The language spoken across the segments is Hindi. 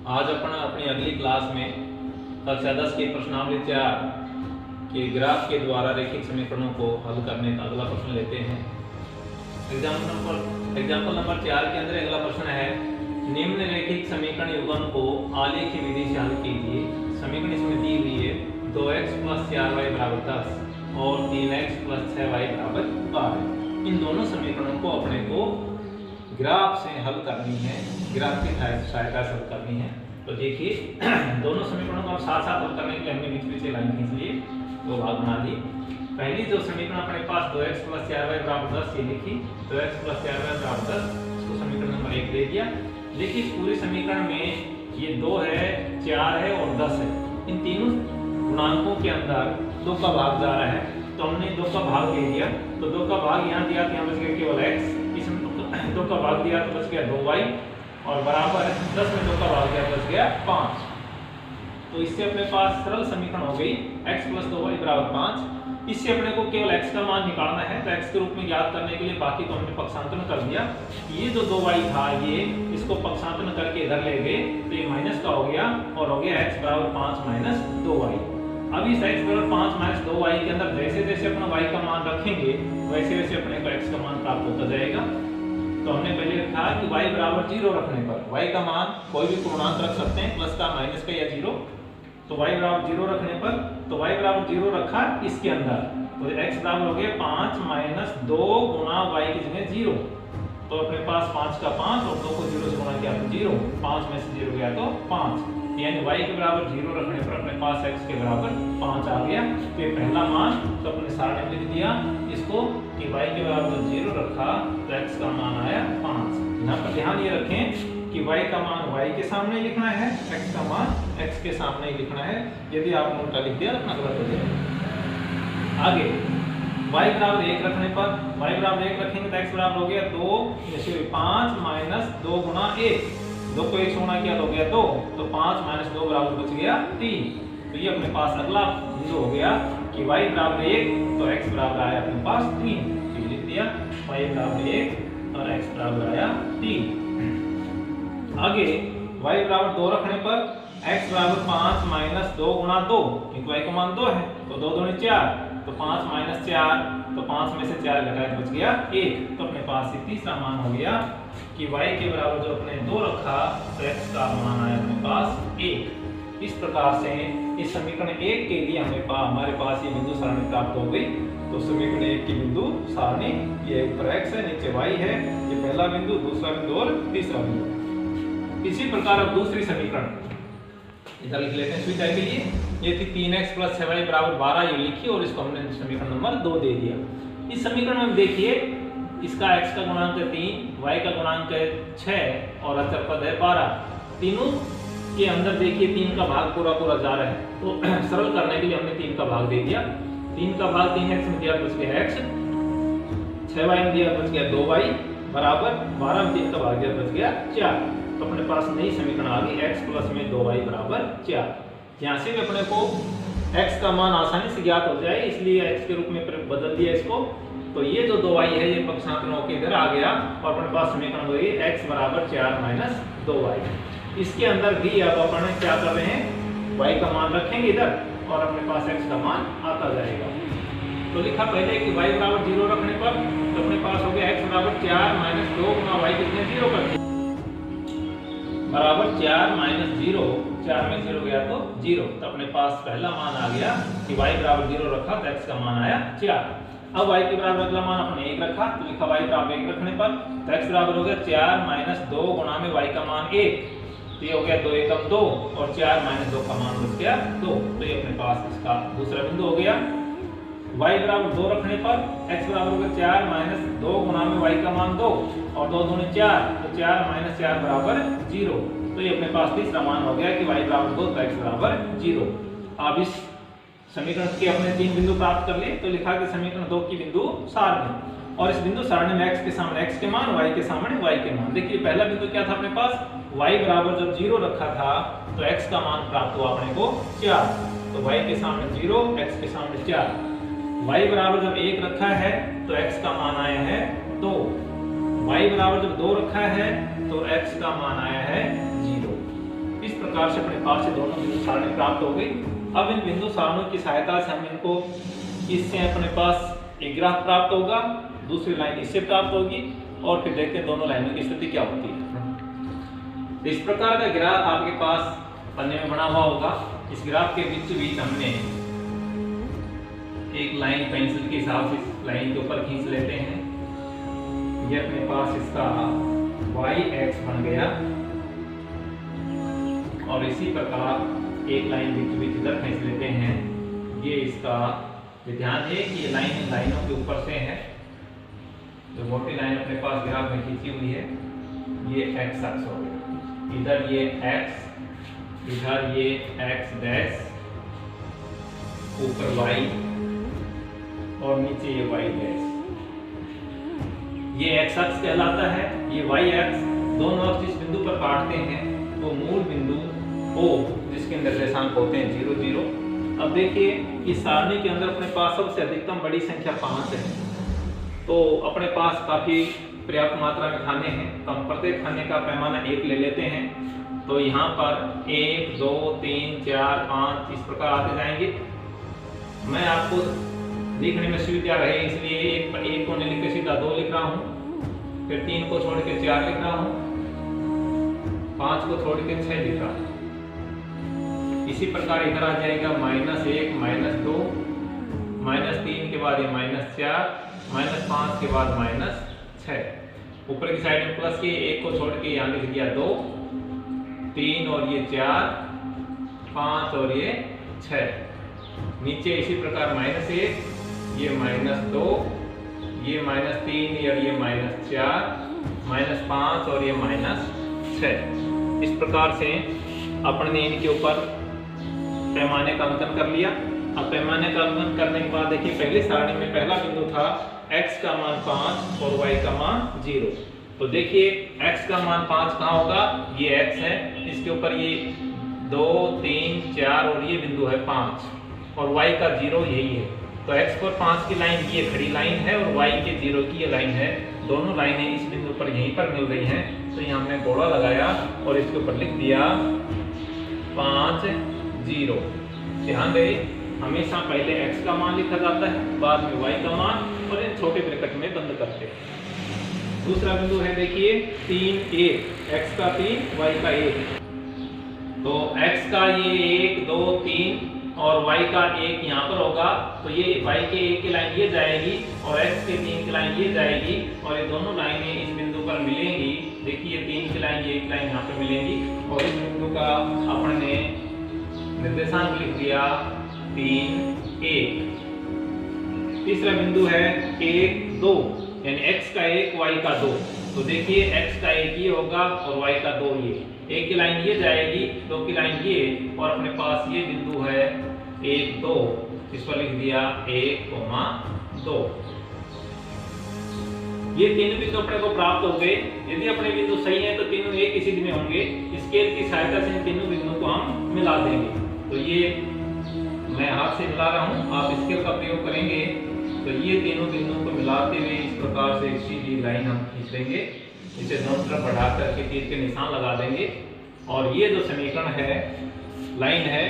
आज अपन अपनी अगली क्लास में कक्षा 10 की प्रश्नावली 4 के ग्राफ के द्वारा रैखिक समीकरणों को हल करने का अगला प्रश्न लेते हैं। एग्जाम्पल नंबर 4 के अंदर अगला प्रश्न है, निम्न रैखिक समीकरण युग्म को आलेखीय विधि से हल कीजिए। समीकरण इसमें दी हुई है 2x + 4y = 10 और 3x + 6y = 12। इन दोनों समीकरणों को अपने को ग्राफ से हल करनी है, ग्राफ की सहायता से हल करनी है। तो देखिए दोनों समीकरणों को हम साथ साथ हल करने के लिए हमने बीच से लाइन खींच ली, दो भाग बना ली। पहली जो समीकरण अपने पास 2x + 4y = 10 ये लिखी, 2x + 4y = 10, इसको समीकरण नंबर 1 दे दिया। देखिए पूरे समीकरण में ये 2 है, 4 है और 10 है। इन तीनों गुणांकों के अंदर 2 का भाग जा रहा है, तो हमने 2 का भाग ले लिया। तो 2 का भाग यहाँ दिया, यहाँ बच गया केवल x, इसमें 2 का भाग दिया तो बच गया 2y और बराबर 10 में 2 का भाग दिया बच गया 5। तो इससे अपने पास सरल समीकरण हो गई x + 2y = 5। इससे अपने को केवल x का मान निकालना है, तो x के रूप में ज्ञात करने के लिए बाकी को हमने पक्षांतरण कर दिया। ये जो 2y था ये इसको पक्षांतरण करके इधर ले गए तो ये माइनस का हो गया और हो गया x = 5 - 2y। अब इस x = 5 - 2y के अंदर जैसे जैसे अपना y का मान रखेंगे वैसे वैसे अपने को x का मान प्राप्त होता जाएगा। तो हमने पहले लिखा कि y = 0 रखने पर y का मान कोई भी पूर्णांक रख सकते हैं, प्लस का, माइनस का या 0। तो y = 0 रखने पर तो y = 0 रखा इसके अंदर, तो x बराबर हो गया 5 - 2 गुणा y की जगह 0। तो अपने पास 5 का 5 और 2 को 0 से गुणा किया तो 0, 5 में से 0 गया तो 5, यानी y के बराबर 0 रखने पर अपने पास x के बराबर 5 आ गया। तो ये पहला मान तो अपने सारे में लिख दिया इसको कि y के बराबर 0 रखा तो x का मान आया 5। यहाँ पर ध्यान ये रखें कि y का मान y के सामने लिखना है, x का मान x के सामने ही लिखना है। यदि आपने उल्टा लिख दिया तो गलत हो जाएगा। आगे y = 1 रखने पर y = 1 रखेंगे तो x बराबर हो गया 2 - 5 - 2 गुणा 1, 2 को 1 से गुणा किया तो हो गया 2, तो 5 - 2 बराबर बच गया 3। तो ये अपने पास अगला बिंदु हो गया कि y = 1 तो x बराबर आया अपने पास 3। तो ये लिख दिया y = 1 और x बराबर आया 3। आगे y = 2 रखने पर x = 5 - 2 गुणा 2, क्योंकि y का मान 2 है तो 2 दूनी 4, तो 5 - 4, तो 5 में से 4 घटाया तो बच गया 1। तो अपने पास ये तीसरा मान हो गया कि y के बराबर जो अपने 2 रखा तो x का मान आया अपने पास 1। इस प्रकार से इस समीकरण 1 के लिए हमारे पास ये बिंदु सारणी प्राप्त हो गई। तो समीकरण 1 की बिंदु सारणी, ये ऊपर x है नीचे y है, ये पहला बिंदु, दूसरा बिंदु और तीसरा बिंदु। इसी प्रकार अब दूसरी समीकरण इधर लिख लेते हैं सुविधा के लिए। ये थी 3x + 6y = 12, ये लिखी और इसको हमने समीकरण नंबर 2 दे दिया। इस समीकरण में देखिए इसका x का गुणांक है 3, y का गुणांक है 6 और अचर पद है 12। तीनों के अंदर देखिए 3 का भाग पूरा जा रहा है, तो सरल करने के लिए हमने 3 का भाग दे दिया। 3 का भाग 3x में दिया बच गया x, 6y में दिया बच गया 2y बराबर 12 में 3 का भाग दिया बच गया 4। तो अपने पास नई समीकरण आ गई x + में 2y = 4। यहाँ से भी अपने को x का मान आसानी से ज्ञात हो जाए, इसलिए x के रूप में बदल दिया इसको। तो ये जो 2y है ये पक्षांतरण होकर इधर आ गया और अपने पास समीकरण हो गई x = 4 - 2y। इसके अंदर भी अब अपन क्या कर रहे हैं, y का मान रखेंगे इधर और अपने पास x का मान आता जाएगा। तो लिखा पहले कि y = 0 रखने पर तो अपने पास हो गया x = 4 - 2 गुणा y कितने 0 कर दिया बराबर 4 - 0, 4 में 0 गया तो 0। तो अपने पास पहला मान आ गया कि y = 0 रखा तो x का मान आया 4। अब y के बराबर अगला मान अपने 1 रखा तो लिखा y = 1 रखने पर तो x बराबर हो गया 4 - 2 गुणा में y का मान 1, तो ये हो गया 2 × 2 और 4 - 2 का मान बच गया 2। तो ये अपने पास इसका दूसरा बिंदु हो गया। y = 2 रखने पर x बराबर हो गया 4 - 2 गुणा में y का मान 2 और 2 दूनी 4, तो 4 - 4 बराबर 0। तो ये अपने पास तीसरा मान हो गया कि y = 2 तो x बराबर 0। अब इस समीकरण के अपने 3 बिंदु प्राप्त कर लिए, तो लिखा कि समीकरण 2 की बिंदु सारणी, और इस बिंदु सारणी में x के सामने x के मान, y के सामने y के मान। देखिए पहला बिंदु क्या था अपने पास, y = जब 0 रखा था तो x का मान प्राप्त हुआ अपने को 4, तो y के सामने 0, x के सामने 4। y = जब 1 रखा है तो x का मान आया है 2, y = जब 2 रखा है तो x का मान आया है 0। इस प्रकार से अपने पास ये दोनों बिंदु सारणी प्राप्त हो गई। अब इन बिंदु सारणियों की सहायता से हम इनको, इससे अपने पास एक ग्राफ प्राप्त होगा, दूसरी लाइन इससे प्राप्त होगी, और फिर देखते हैं दोनों लाइनों की स्थिति क्या होती है। इस प्रकार का ग्राफ आपके पास पन्ने में बना हुआ होगा। इस ग्राफ के बीच हमने एक लाइन पेंसिल के हिसाब से इस लाइन के ऊपर खींच लेते हैं। ये अपने पास इसका y x बन गया, और इसी प्रकार एक लाइन बीच इधर खींच लेते हैं। ये इसका ध्यान है कि ये लाइन इन लाइनों के ऊपर से है। जो मोटी लाइन अपने पास ग्राफ में खींची हुई है, ये x अक्ष हो गया। इधर ये x, इधर ये x डैश, ऊपर y और नीचे ये y डैश। ये x अक्ष कहलाता है। ये y अक्ष, दोनों अक्ष इस बिंदु पर काटते हैं तो मूल बिंदु O, जिसके निर्देशांक होते हैं 0 0। अब देखिए इस सारणी के अंदर अपने पास सबसे अधिकतम बड़ी संख्या 5 है, तो अपने पास काफी पर्याप्त मात्रा में खाने हैं। तो हम प्रत्येक खाने का पैमाना 1 ले लेते हैं। तो यहाँ पर 1 2 3 4 5 इस प्रकार आते जाएंगे। मैं आपको लिखने में सुविधा रहे इसलिए एक को नहीं लिख के सीधा 2 लिख रहा हूँ, फिर 3 को छोड़ के 4 लिख रहा हूँ, 5 को छोड़ के 6 लिख रहा हूँ। इसी प्रकार इधर आ जाएगा -1 -2, -3 के बाद ये -4, -5 के बाद -6। ऊपर की साइड में प्लस के 1 को छोड़ के यहाँ लिख दिया 2, 3 और ये 4, 5 और ये 6। नीचे इसी प्रकार -1, ये -2, ये -3 और ये -4, -5 और ये -6। इस प्रकार से अपने इनके ऊपर पैमाने का अंकन कर लिया। अब पैमाने का अंकन करने के बाद देखिए पहली सारणी में पहला बिंदु था x का मान 5 और y का मान 0। तो देखिए x का मान 5 कहाँ होगा, ये x है, इसके ऊपर ये 2 3 4 और ये बिंदु है 5, और y का 0 यही है। तो x पर 5 की लाइन ये खड़ी लाइन है और y के 0 की ये लाइन है। दोनों लाइनें इस बिंदु पर यहीं पर मिल रही हैं, तो यहाँ हमने गोला लगाया और इसके ऊपर लिख दिया 5 0। ध्यान रहे हमेशा पहले x का मान लिखा जाता है, बाद में y का मान, और इन छोटे ब्रैकेट में बंद करते हैं। दूसरा बिंदु है देखिए 3 1, x का 3 y का 1। तो x का ये 1 2 3 और y का 1 यहाँ पर होगा, तो ये y के 1 की लाइन ये जाएगी और x के 3 की लाइन ये जाएगी, और ये दोनों लाइनें इस बिंदु पर मिलेंगी। देखिए 3 की लाइन, ये 1 लाइन यहाँ पर मिलेंगी, और इस बिंदु का अपने निर्देशांक लिख दिया 3 1। तीसरा बिंदु है 1 2, यानी x का 1 y का 2। तो देखिए x का 1 ये होगा और y का 2 ये। 1 की लाइन ये जाएगी, 2 की लाइन ये, और अपने पास ये बिंदु है 1 2, इस पर लिख दिया 1 2। ये तीनों बिंदु अपने को प्राप्त हो गए। यदि अपने बिंदु सही हैं तो तीनों एक ही सिद्ध में होंगे। स्केल की सहायता से इन तीनों बिंदुओं को हम मिला देंगे। तो ये मैं हाथ से मिला रहा हूँ, आप स्केल का प्रयोग करेंगे तो ये तीनों बिंदुओं को मिलाते हुए इस प्रकार से एक सीधी लाइन हम खींच देंगे। इसे दोनों तरफ बढ़ा करके तीर के निशान लगा देंगे, और ये जो समीकरण है, लाइन है,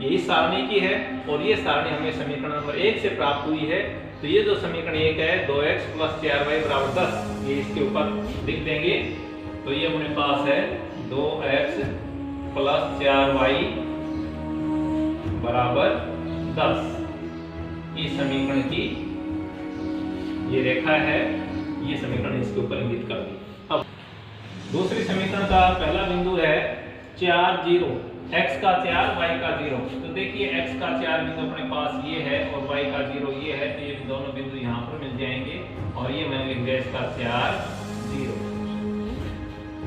ये इस सारणी की है, और ये सारणी हमें समीकरण नंबर 1 से प्राप्त हुई है। तो ये जो समीकरण 1 है 2x + 4y = 10, ये इसके ऊपर लिख देंगे। तो ये अपने पास है 2x + 4y = 10। इस समीकरण की ये रेखा है, ये समीकरण इसके ऊपर इंगित कर दी। अब दूसरी समीकरण का पहला बिंदु है 4 0, x का 4 y का 0। तो देखिए x का 4 बिंदु अपने पास ये है और y का 0 ये है, तो ये दोनों बिंदु यहाँ पर मिल जाएंगे, और ये मैंने लिख दिया इसका 4 0।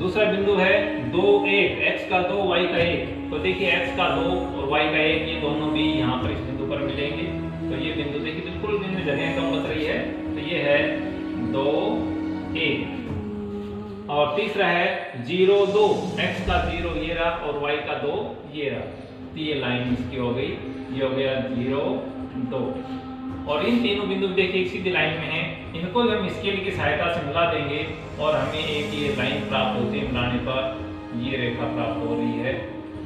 दूसरा बिंदु है 2 1, x का 2 y का 1। तो देखिए x का 2 और y का 1 ये दोनों भी यहाँ पर इस बिंदु पर मिलेंगे। तो ये बिंदु देखिए बिल्कुल बिंदु जगह कम बच रही है, तो ये है 2 1। और तीसरा है 0 2, x का 0 ये रहा और y का 2 ये रहा। तो ये लाइन इसकी हो गई, ये हो गया 0 2। और इन तीनों बिंदु देखिए एक सीधी लाइन में हैं, इनको हम स्केल की सहायता से मिला देंगे और हमें एक ये लाइन प्राप्त होती है। मिलाने पर ये रेखा प्राप्त हो रही है,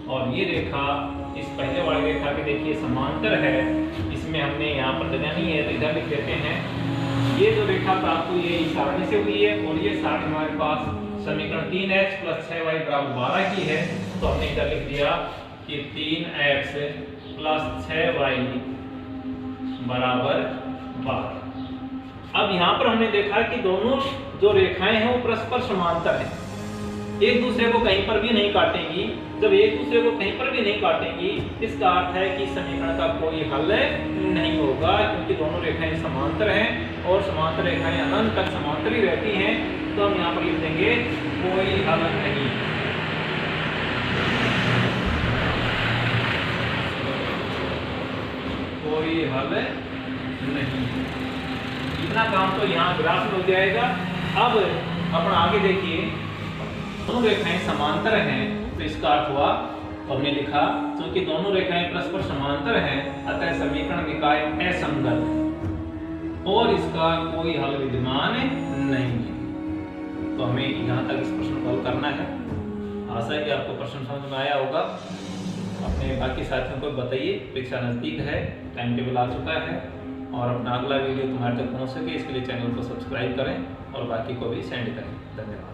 और ये रेखा इस पहले वाली रेखा के देखिए समांतर है, इसमें हमने यहाँ पर लगानी है तो इधर लिख देते हैं। ये जो रेखा प्राप्त हुई है इस सारणी से हुई है और ये सारणी हमारे पास समीकरण 3x + 6y = 12 की है, तो हमने इधर लिख दिया कि 3x + 6y = 12। अब यहाँ पर हमने देखा कि दोनों जो रेखाएं हैं वो परस्पर समांतर हैं, एक दूसरे को कहीं पर भी नहीं काटेंगी। जब एक दूसरे को कहीं पर भी नहीं काटेंगी, इसका अर्थ है कि समीकरण का कोई हल नहीं होगा, क्योंकि दोनों रेखाएं समांतर हैं और समांतर रेखाएं अनंत तक समांतर ही रहती हैं। तो हम यहाँ पर लिख देंगे कोई हल नहीं। कोई हल नहीं। इतना काम तो यहाँ ग्राफ में हो जाएगा। अब अपन आगे देखिए, दोनों रेखाएं समांतर हैं तो इसका अर्थ हुआ, तो हमने लिखा क्योंकि दोनों रेखाएं परस्पर समांतर हैं अतः समीकरण निकाय असंगत है और इसका कोई हल विद्यमान नहीं है। तो हमें यहाँ तक इस प्रश्न को हल करना है। आशा है कि आपको प्रश्न समझ में आया होगा। अपने बाकी साथियों को बताइए, परीक्षा नजदीक है, टाइम टेबल आ चुका है और अपना अगला वीडियो तुम्हारे तक पहुँच सके इसके लिए चैनल को सब्सक्राइब करें और बाकी को भी सेंड करें। धन्यवाद।